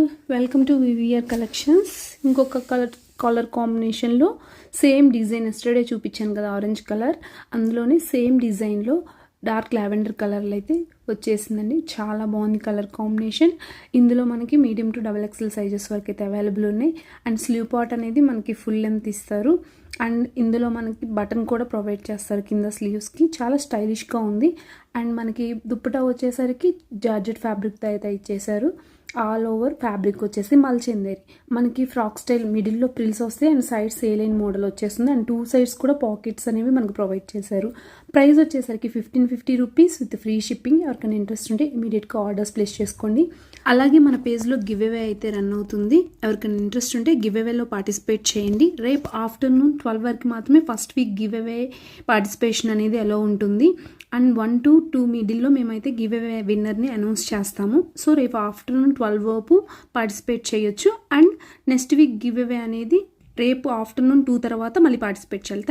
All, welcome to VVR collections. ఇంకొక colour కాంబినేషన్లో same design yesterday చూపించాను కదా, ఆరెంజ్ కలర్. అందులోనే సేమ్ డిజైన్లో డార్క్ లావెండర్ కలర్లో అయితే వచ్చేసిందండి. చాలా బాగుంది కలర్ కాంబినేషన్. ఇందులో మనకి మీడియం టు XXL సైజెస్ వరకు అయితే అవైలబుల్ ఉన్నాయి. అండ్ స్లీవ్ పార్ట్ అనేది మనకి ఫుల్ లెంత్ ఇస్తారు. అండ్ ఇందులో మనకి బటన్ కూడా ప్రొవైడ్ చేస్తారు కింద స్లీవ్స్కి. చాలా స్టైలిష్గా ఉంది. అండ్ మనకి దుప్పటా వచ్చేసరికి జార్జెట్ ఫ్యాబ్రిక్తో అయితే ఇచ్చేసారు. ఆల్ ఓవర్ ఫ్యాబ్రిక్ వచ్చేసి మల్చెందేరి. మనకి ఫ్రాక్ స్టైల్ మిడిల్లో ప్రిల్స్ వస్తాయి అండ్ సైడ్స్ సేలైన్ మోడల్ వచ్చేస్తుంది. అండ్ 2 సైడ్స్ కూడా పాకెట్స్ అనేవి మనకు ప్రొవైడ్ చేశారు. ప్రైస్ వచ్చేసరికి 1550 రూపీస్ విత్ ఫ్రీ షిప్పింగ్. ఎవరికైనా ఇంట్రెస్ట్ ఉంటే ఇమీడియట్గా ఆర్డర్స్ ప్లేస్ చేసుకోండి. అలాగే మన పేజ్లో గివ్ అవే అయితే రన్ అవుతుంది. ఎవరికైనా ఇంట్రెస్ట్ ఉంటే గివ్ అవేలో పార్టిసిపేట్ చేయండి. రేపు ఆఫ్టర్నూన్ 12 వరకు మాత్రమే first week give away participation అనేది ఎలా ఉంటుంది. అండ్ 1 to 2 మిడిల్లో మేమైతే గివ్ అవే విన్నర్ని అనౌన్స్ చేస్తాము. సో రేపు ఆఫ్టర్నూన్ 12 వరకు పార్టిసిపేట్ చేయొచ్చు. And next week give away అనేది రేపు ఆఫ్టర్నూన్ 2 తర్వాత మళ్ళీ పార్టిసిపేట్ చేయాలి.